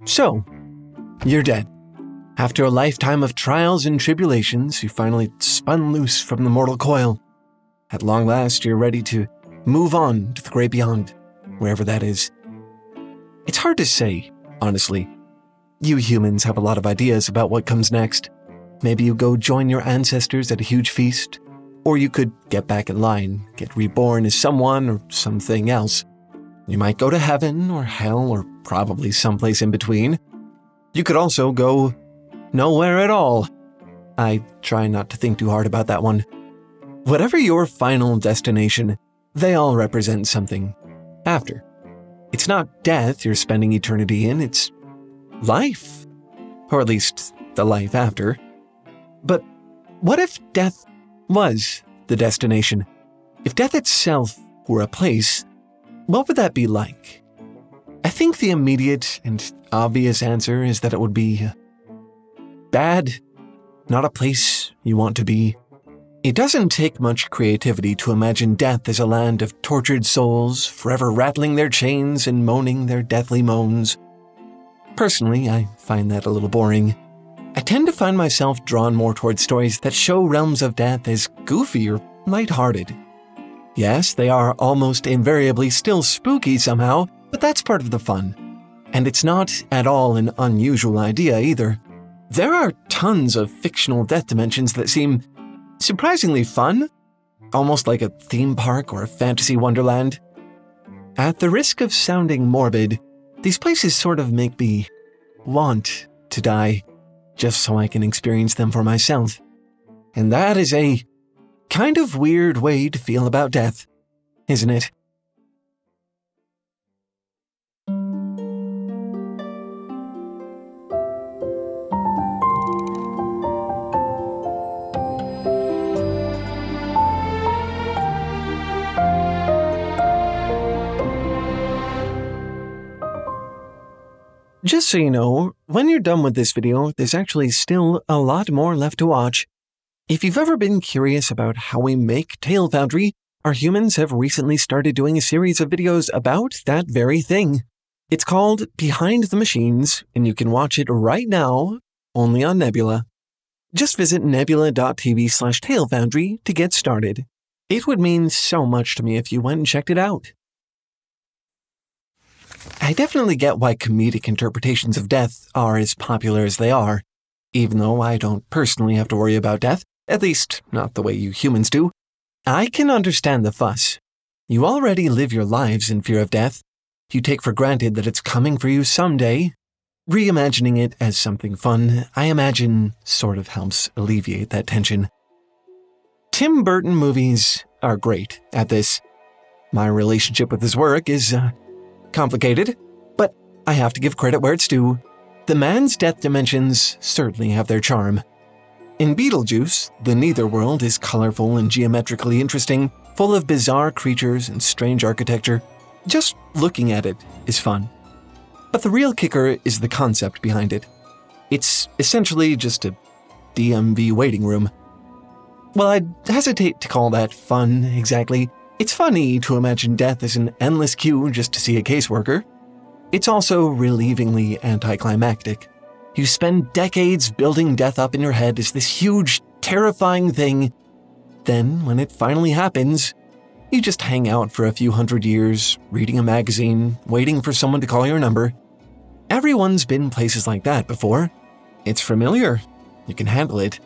So, you're dead. After a lifetime of trials and tribulations, you finally spun loose from the mortal coil. At long last, you're ready to move on to the great beyond, wherever that is. It's hard to say, honestly. You humans have a lot of ideas about what comes next. Maybe you go join your ancestors at a huge feast, or you could get back in line, get reborn as someone or something else. You might go to heaven or hell or probably someplace in between. You could also go nowhere at all. I try not to think too hard about that one. Whatever your final destination, they all represent something after. It's not death you're spending eternity in, it's life. Or at least the life after. But what if death was the destination? If death itself were a place, what would that be like? I think the immediate and obvious answer is that it would be bad, not a place you want to be. It doesn't take much creativity to imagine death as a land of tortured souls, forever rattling their chains and moaning their deathly moans. Personally, I find that a little boring. I tend to find myself drawn more towards stories that show realms of death as goofy or lighthearted. Yes, they are almost invariably still spooky somehow, but that's part of the fun. And it's not at all an unusual idea either. There are tons of fictional death dimensions that seem surprisingly fun, almost like a theme park or a fantasy wonderland. At the risk of sounding morbid, these places sort of make me want to die, just so I can experience them for myself. And that is a kind of weird way to feel about death, isn't it? Just so you know, when you're done with this video, there's actually still a lot more left to watch. If you've ever been curious about how we make Foundry, our humans have recently started doing a series of videos about that very thing. It's called Behind the Machines, and you can watch it right now, only on Nebula. Just visit nebula.tv/TaleFoundry to get started. It would mean so much to me if you went and checked it out. I definitely get why comedic interpretations of death are as popular as they are, even though I don't personally have to worry about death, at least not the way you humans do. I can understand the fuss. You already live your lives in fear of death. You take for granted that it's coming for you someday. Reimagining it as something fun, I imagine, sort of helps alleviate that tension. Tim Burton movies are great at this. My relationship with his work is complicated, but I have to give credit where it's due. The man's death dimensions certainly have their charm. In Beetlejuice, the Netherworld is colorful and geometrically interesting, full of bizarre creatures and strange architecture. Just looking at it is fun. But the real kicker is the concept behind it. It's essentially just a DMV waiting room. Well, I'd hesitate to call that fun, exactly. It's funny to imagine death as an endless queue just to see a caseworker. It's also relievingly anticlimactic. You spend decades building death up in your head as this huge, terrifying thing. Then, when it finally happens, you just hang out for a few hundred years, reading a magazine, waiting for someone to call your number. Everyone's been places like that before. It's familiar. You can handle it.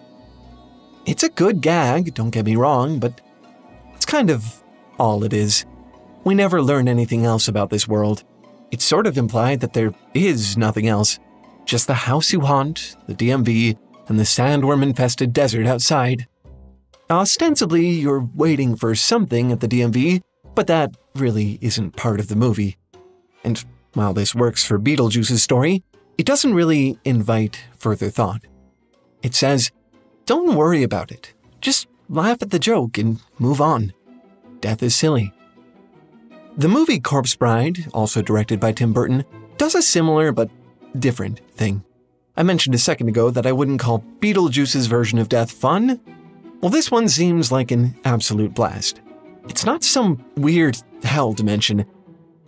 It's a good gag, don't get me wrong, but it's kind of all it is. We never learn anything else about this world. It's sort of implied that there is nothing else. Just the house you haunt, the DMV, and the sandworm-infested desert outside. Ostensibly, you're waiting for something at the DMV, but that really isn't part of the movie. And while this works for Beetlejuice's story, it doesn't really invite further thought. It says, don't worry about it. Just laugh at the joke and move on. Death is silly. The movie Corpse Bride, also directed by Tim Burton, does a similar but different thing. I mentioned a second ago that I wouldn't call Beetlejuice's version of death fun. Well, this one seems like an absolute blast. It's not some weird hell dimension.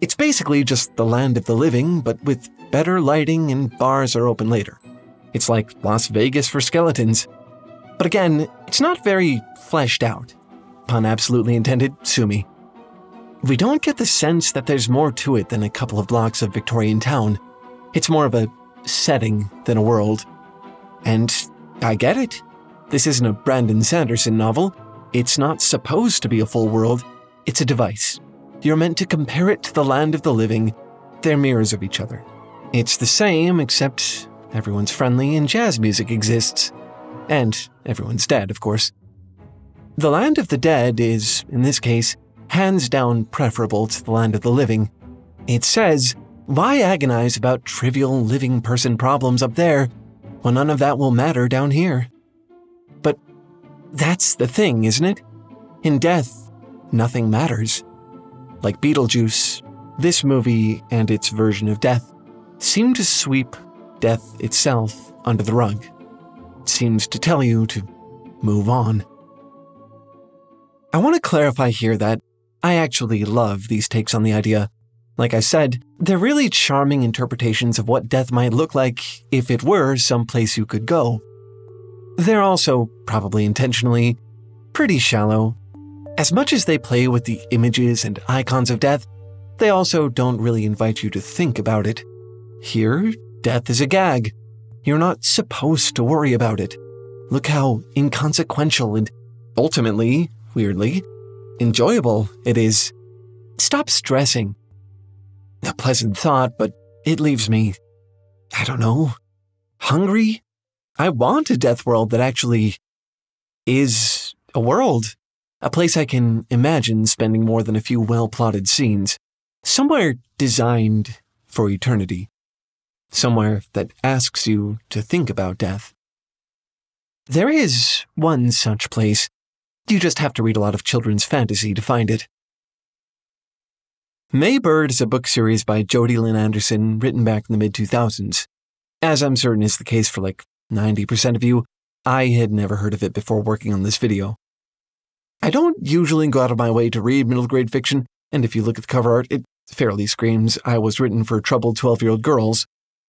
It's basically just the land of the living, but with better lighting and bars are open later. It's like Las Vegas for skeletons. But again, it's not very fleshed out. Pun absolutely intended, sue me. We don't get the sense that there's more to it than a couple of blocks of Victorian town. It's more of a setting than a world. And I get it. This isn't a Brandon Sanderson novel. It's not supposed to be a full world. It's a device. You're meant to compare it to the land of the living. They're mirrors of each other. It's the same, except everyone's friendly and jazz music exists. And everyone's dead, of course. The land of the dead is, in this case, hands down preferable to the land of the living. It says, why agonize about trivial living person problems up there when none of that will matter down here? But that's the thing, isn't it? In death, nothing matters. Like Beetlejuice, this movie and its version of death seem to sweep death itself under the rug. It seems to tell you to move on. I want to clarify here that I actually love these takes on the idea. Like I said, they're really charming interpretations of what death might look like if it were someplace you could go. They're also, probably intentionally, pretty shallow. As much as they play with the images and icons of death, they also don't really invite you to think about it. Here, death is a gag. You're not supposed to worry about it. Look how inconsequential and, ultimately, weirdly, enjoyable it is. Stop stressing. A pleasant thought, but it leaves me, I don't know, hungry? I want a death world that actually is a world. A place I can imagine spending more than a few well-plotted scenes. Somewhere designed for eternity. Somewhere that asks you to think about death. There is one such place. You just have to read a lot of children's fantasy to find it. May Bird is a book series by Jodi Lynn Anderson written back in the mid-2000s. As I'm certain is the case for like 90% of you, I had never heard of it before working on this video. I don't usually go out of my way to read middle-grade fiction, and if you look at the cover art, it fairly screams I was written for troubled 12-year-old girls.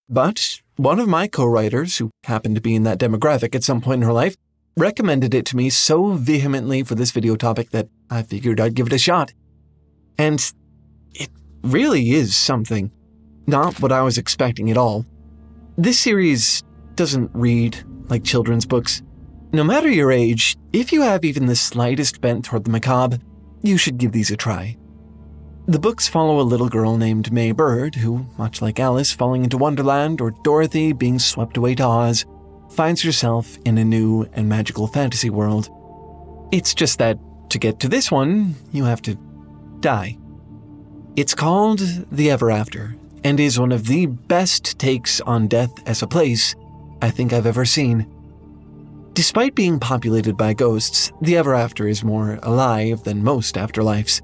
But one of my co-writers, who happened to be in that demographic at some point in her life, recommended it to me so vehemently for this video topic that I figured I'd give it a shot. And it really is something. Not what I was expecting at all. This series doesn't read like children's books. No matter your age, if you have even the slightest bent toward the macabre, you should give these a try. The books follow a little girl named May Bird who, much like Alice falling into Wonderland or Dorothy being swept away to Oz, finds herself in a new and magical fantasy world. It's just that, to get to this one, you have to die. It's called The Ever After, and is one of the best takes on death as a place I think I've ever seen. Despite being populated by ghosts, The Ever After is more alive than most afterlives.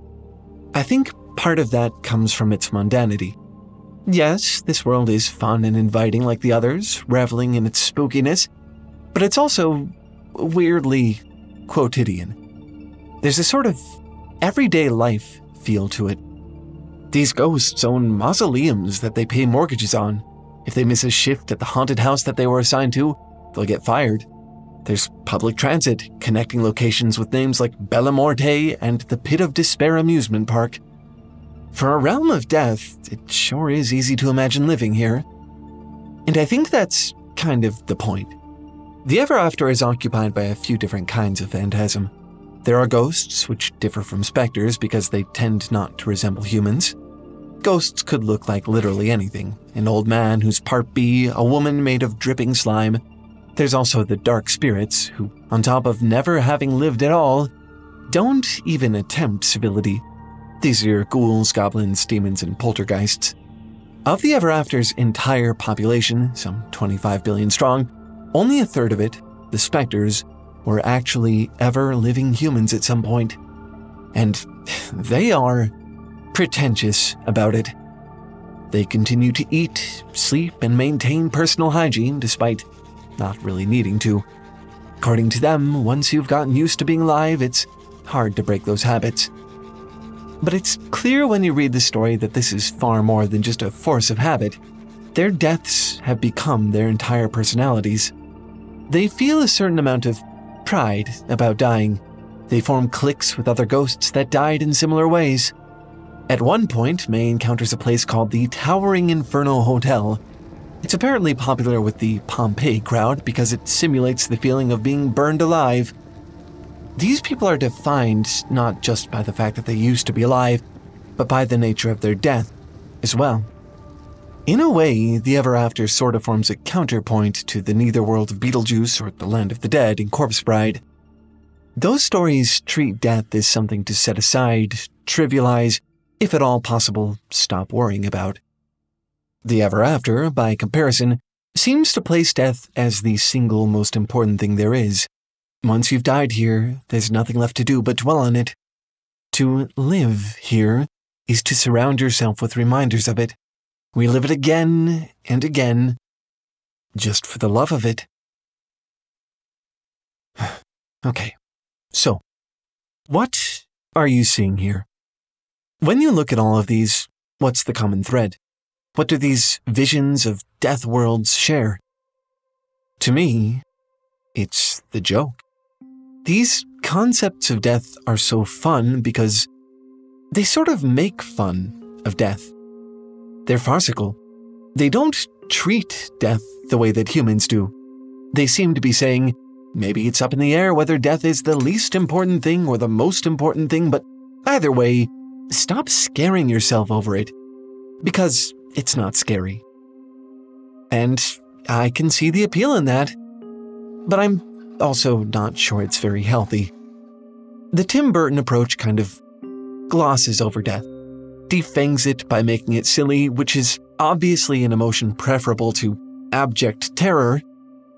I think part of that comes from its mundanity. Yes, this world is fun and inviting like the others, reveling in its spookiness, but it's also weirdly quotidian. There's a sort of everyday life feel to it. These ghosts own mausoleums that they pay mortgages on. If they miss a shift at the haunted house that they were assigned to, they'll get fired. There's public transit, connecting locations with names like Bella Morte and the Pit of Despair amusement park. For a realm of death, it sure is easy to imagine living here. And I think that's kind of the point. The Ever After is occupied by a few different kinds of phantasm. There are ghosts, which differ from specters because they tend not to resemble humans. Ghosts could look like literally anything. An old man who's part bee, a woman made of dripping slime. There's also the dark spirits, who, on top of never having lived at all, don't even attempt civility. These are your ghouls, goblins, demons, and poltergeists. Of the Ever After's entire population, some 25 billion strong, only a third of it, the specters, were actually ever-living humans at some point. And they are pretentious about it. They continue to eat, sleep, and maintain personal hygiene despite not really needing to. According to them, once you've gotten used to being alive, it's hard to break those habits. But it's clear when you read the story that this is far more than just a force of habit. Their deaths have become their entire personalities. They feel a certain amount of pride about dying. They form cliques with other ghosts that died in similar ways. At one point, May encounters a place called the Towering Inferno Hotel. It's apparently popular with the Pompeii crowd because it simulates the feeling of being burned alive. These people are defined not just by the fact that they used to be alive, but by the nature of their death as well. In a way, the Ever After sort of forms a counterpoint to the Netherworld of Beetlejuice or the Land of the Dead in Corpse Bride. Those stories treat death as something to set aside, trivialize, if at all possible, stop worrying about. The Ever After, by comparison, seems to place death as the single most important thing there is. Once you've died here, there's nothing left to do but dwell on it. To live here is to surround yourself with reminders of it. Relive it again and again, just for the love of it. Okay, so, what are you seeing here? When you look at all of these, what's the common thread? What do these visions of death worlds share? To me, it's the joke. These concepts of death are so fun because they sort of make fun of death. They're farcical. They don't treat death the way that humans do. They seem to be saying, maybe it's up in the air whether death is the least important thing or the most important thing, but either way, stop scaring yourself over it, because it's not scary. And I can see the appeal in that, but I'm also not sure it's very healthy. The Tim Burton approach kind of glosses over death, defangs it by making it silly, which is obviously an emotion preferable to abject terror.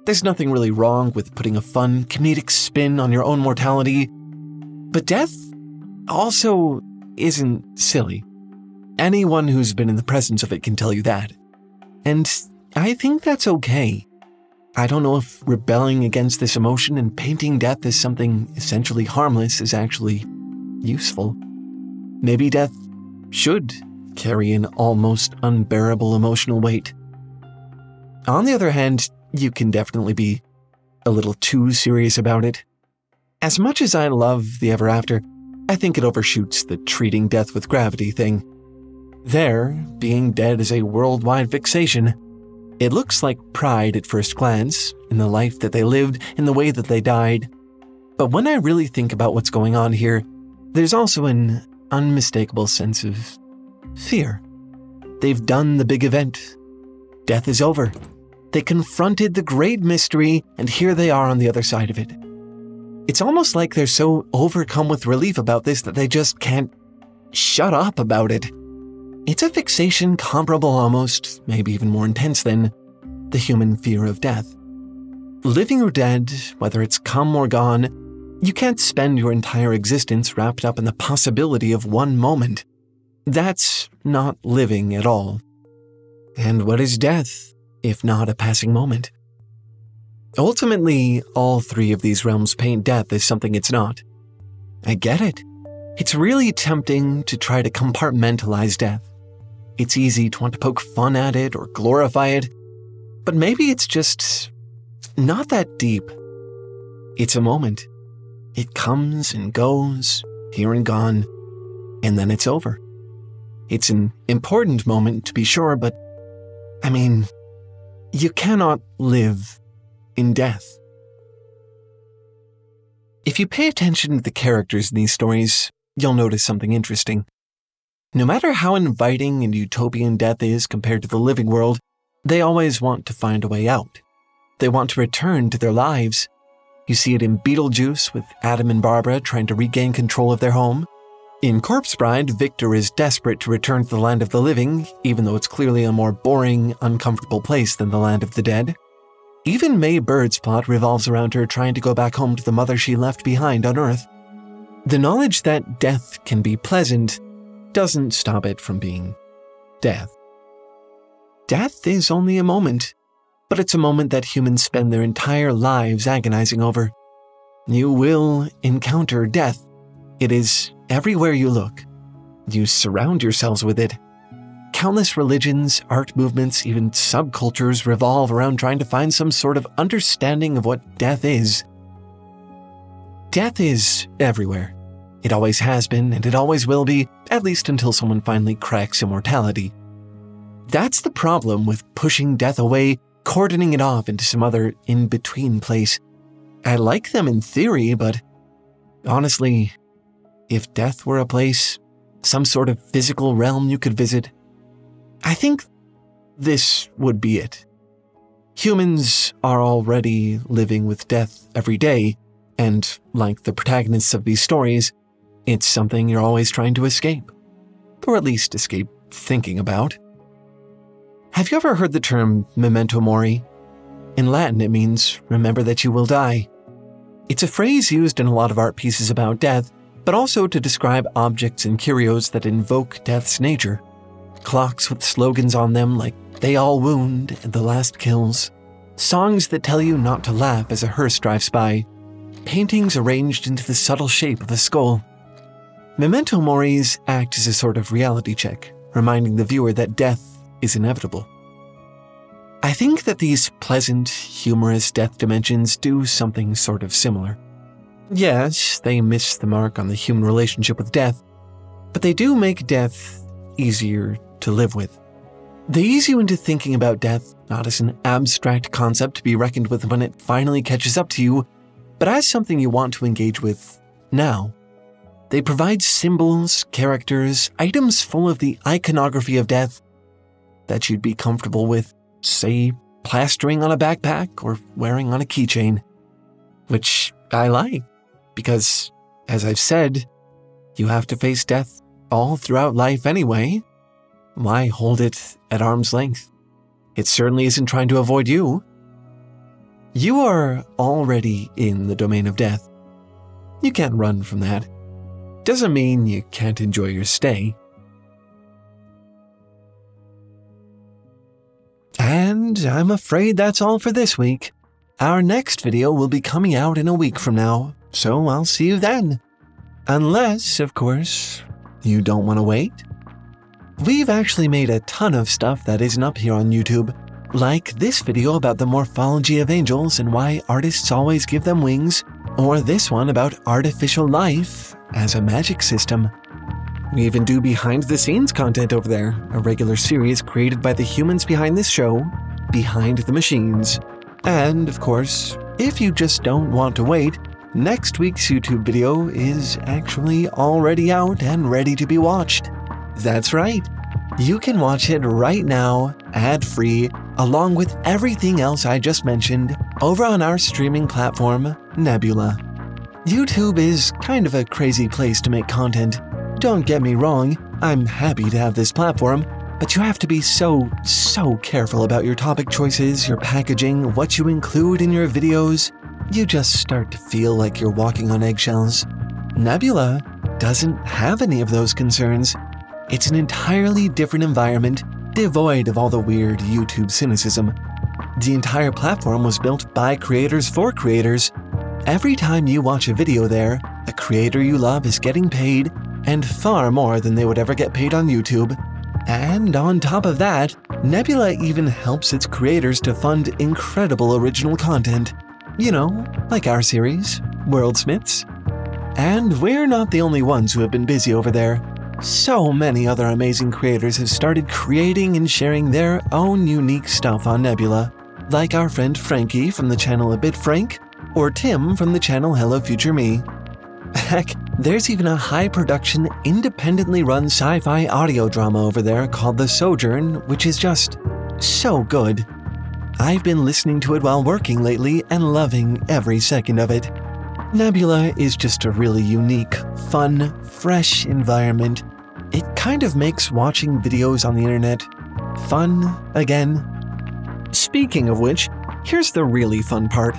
There's nothing really wrong with putting a fun, comedic spin on your own mortality, but death also isn't silly. Anyone who's been in the presence of it can tell you that. And I think that's okay. I don't know if rebelling against this emotion and painting death as something essentially harmless is actually useful. Maybe death should carry an almost unbearable emotional weight. On the other hand, you can definitely be a little too serious about it. As much as I love the Ever After, I think it overshoots the treating death with gravity thing. There, being dead is a worldwide fixation. It looks like pride at first glance, in the life that they lived, in the way that they died. But when I really think about what's going on here, there's also an unmistakable sense of fear. They've done the big event. Death is over. They confronted the great mystery, and here they are on the other side of it. It's almost like they're so overcome with relief about this that they just can't shut up about it. It's a fixation comparable almost, maybe even more intense than, the human fear of death. Living or dead, whether it's come or gone, you can't spend your entire existence wrapped up in the possibility of one moment. That's not living at all. And what is death, if not a passing moment? Ultimately, all three of these realms paint death as something it's not. I get it. It's really tempting to try to compartmentalize death. It's easy to want to poke fun at it or glorify it, but maybe it's just not that deep. It's a moment. It comes and goes, here and gone, and then it's over. It's an important moment, to be sure, but, I mean, you cannot live in death. If you pay attention to the characters in these stories, you'll notice something interesting. No matter how inviting and utopian death is compared to the living world, they always want to find a way out. They want to return to their lives. You see it in Beetlejuice with Adam and Barbara trying to regain control of their home. In Corpse Bride, Victor is desperate to return to the land of the living, even though it's clearly a more boring, uncomfortable place than the land of the dead. Even May Bird's plot revolves around her trying to go back home to the mother she left behind on Earth. The knowledge that death can be pleasant doesn't stop it from being death. Death is only a moment, but it's a moment that humans spend their entire lives agonizing over. You will encounter death. It is everywhere you look. You surround yourselves with it. Countless religions, art movements, even subcultures revolve around trying to find some sort of understanding of what death is. Death is everywhere. It always has been, and it always will be, at least until someone finally cracks immortality. That's the problem with pushing death away, cordoning it off into some other in-between place. I like them in theory, but honestly, if death were a place, some sort of physical realm you could visit, I think this would be it. Humans are already living with death every day, and like the protagonists of these stories, it's something you're always trying to escape, or at least escape thinking about. Have you ever heard the term memento mori? In Latin, it means remember that you will die. It's a phrase used in a lot of art pieces about death, but also to describe objects and curios that invoke death's nature. Clocks with slogans on them like "They all wound" and "The last kills." Songs that tell you not to laugh as a hearse drives by. Paintings arranged into the subtle shape of a skull. Memento moris act as a sort of reality check, reminding the viewer that death is inevitable. I think that these pleasant, humorous death dimensions do something sort of similar. Yes, they miss the mark on the human relationship with death, but they do make death easier to live with. They ease you into thinking about death not as an abstract concept to be reckoned with when it finally catches up to you, but as something you want to engage with now. They provide symbols, characters, items full of the iconography of death that you'd be comfortable with, say, plastering on a backpack or wearing on a keychain. Which I like, because, as I've said, you have to face death all throughout life anyway. Why hold it at arm's length? It certainly isn't trying to avoid you. You are already in the domain of death. You can't run from that. Doesn't mean you can't enjoy your stay. And I'm afraid that's all for this week. Our next video will be coming out in a week from now, so I'll see you then. Unless, of course, you don't want to wait. We've actually made a ton of stuff that isn't up here on YouTube, like this video about the morphology of angels and why artists always give them wings, or this one about artificial life as a magic system. We even do behind-the-scenes content over there, a regular series created by the humans behind this show, Behind the Machines. And, of course, if you just don't want to wait, next week's YouTube video is actually already out and ready to be watched. That's right. You can watch it right now, ad-free, along with everything else I just mentioned, over on our streaming platform, Nebula. YouTube is kind of a crazy place to make content. Don't get me wrong, I'm happy to have this platform, but you have to be so careful about your topic choices, your packaging, what you include in your videos. You just start to feel like you're walking on eggshells. Nebula doesn't have any of those concerns. It's an entirely different environment, devoid of all the weird YouTube cynicism. The entire platform was built by creators for creators. Every time you watch a video there, a creator you love is getting paid, and far more than they would ever get paid on YouTube. And on top of that, Nebula even helps its creators to fund incredible original content. You know, like our series, Worldsmiths. And we're not the only ones who have been busy over there. So many other amazing creators have started creating and sharing their own unique stuff on Nebula, like our friend Frankie from the channel A Bit Frank, or Tim from the channel Hello Future Me. Heck, there's even a high-production, independently run sci-fi audio drama over there called The Sojourn, which is just so good. I've been listening to it while working lately and loving every second of it. Nebula is just a really unique, fun, fresh environment. It kind of makes watching videos on the internet fun again. Speaking of which, here's the really fun part.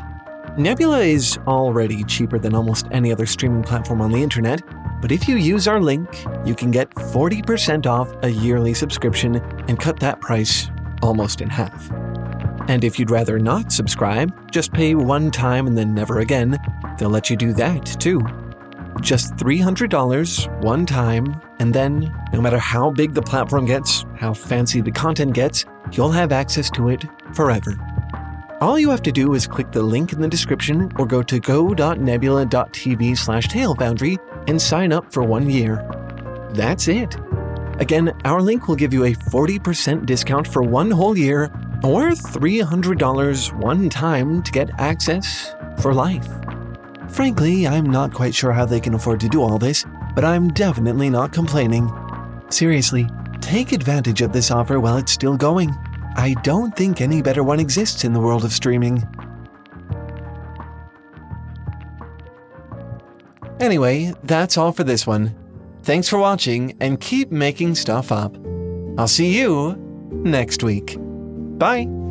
Nebula is already cheaper than almost any other streaming platform on the internet, but if you use our link, you can get 40% off a yearly subscription and cut that price almost in half. And if you'd rather not subscribe, just pay one time and then never again, they'll let you do that too. Just $300 one time, and then, no matter how big the platform gets, how fancy the content gets, you'll have access to it forever. All you have to do is click the link in the description or go to go.nebula.tv/TaleFoundry and sign up for 1 year. That's it. Again, our link will give you a 40% discount for 1 whole year or $300 one time to get access for life. Frankly, I'm not quite sure how they can afford to do all this, but I'm definitely not complaining. Seriously, take advantage of this offer while it's still going. I don't think any better one exists in the world of streaming. Anyway, that's all for this one. Thanks for watching and keep making stuff up. I'll see you next week. Bye!